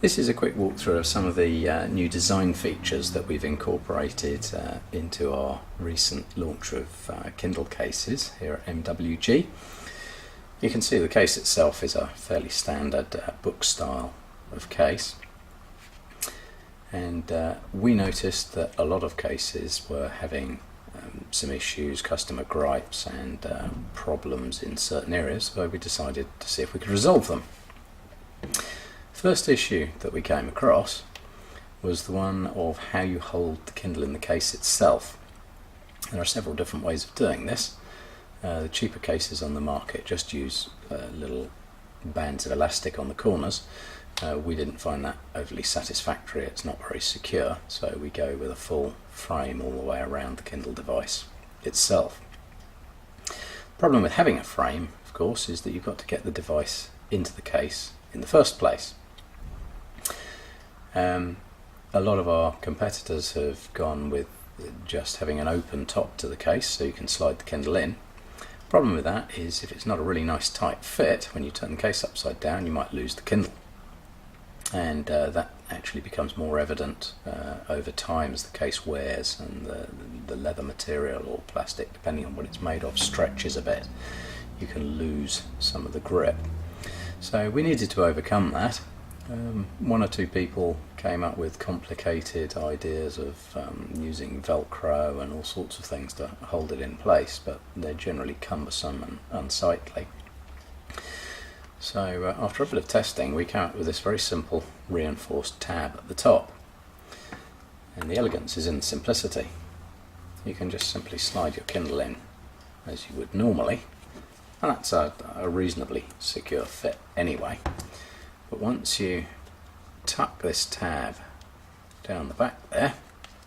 This is a quick walkthrough of some of the new design features that we've incorporated into our recent launch of Kindle cases here at MWG. You can see the case itself is a fairly standard book style of case, and we noticed that a lot of cases were having some issues, customer gripes and problems in certain areas, so we decided to see if we could resolve them. First issue that we came across was the one of how you hold the Kindle in the case itself. There are several different ways of doing this. The cheaper cases on the market just use little bands of elastic on the corners. We didn't find that overly satisfactory. It's not very secure, so we go with a full frame all the way around the Kindle device itself. The problem with having a frame, of course, is that you've got to get the device into the case in the first place. A lot of our competitors have gone with just having an open top to the case so you can slide the Kindle in. Problem with that is if it's not a really nice tight fit, when you turn the case upside down you might lose the Kindle, and that actually becomes more evident over time as the case wears and the leather material or plastic, depending on what it's made of, stretches a bit. You can lose some of the grip. So we needed to overcome that. One or two people came up with complicated ideas of using Velcro and all sorts of things to hold it in place, but they're generally cumbersome and unsightly. So after a bit of testing we came up with this very simple reinforced tab at the top, and the elegance is in the simplicity. You can just simply slide your Kindle in as you would normally, and that's a reasonably secure fit anyway. But once you tuck this tab down the back there,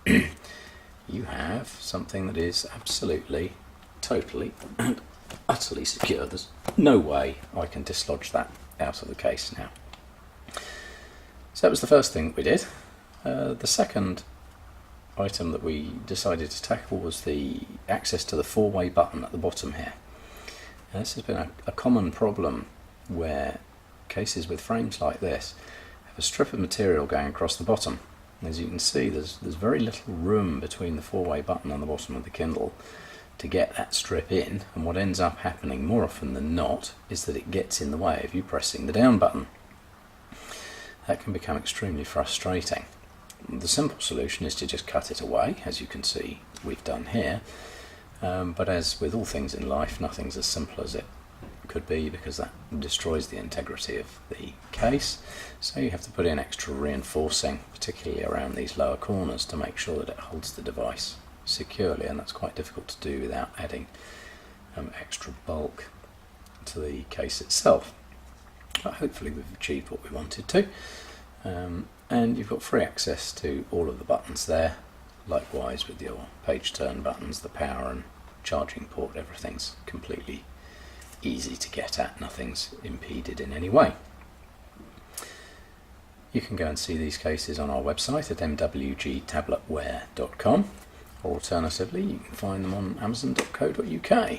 you have something that is absolutely, totally and utterly secure. There's no way I can dislodge that out of the case now. So that was the first thing we did. The second item that we decided to tackle was the access to the four-way button at the bottom here. Now, this has been a common problem where cases with frames like this have a strip of material going across the bottom. As you can see, there's very little room between the four-way button on the bottom of the Kindle to get that strip in, and what ends up happening more often than not is that it gets in the way of you pressing the down button. That can become extremely frustrating. The simple solution is to just cut it away, as you can see we've done here, but as with all things in life, nothing's as simple as it could be, because that destroys the integrity of the case. So you have to put in extra reinforcing, particularly around these lower corners, to make sure that it holds the device securely, and that's quite difficult to do without adding extra bulk to the case itself. But hopefully we've achieved what we wanted to, and you've got free access to all of the buttons there. Likewise with your page turn buttons, the power and charging port, everything's completely easy to get at, nothing's impeded in any way. You can go and see these cases on our website at MWG Tabletware.com, or alternatively you can find them on Amazon.co.uk.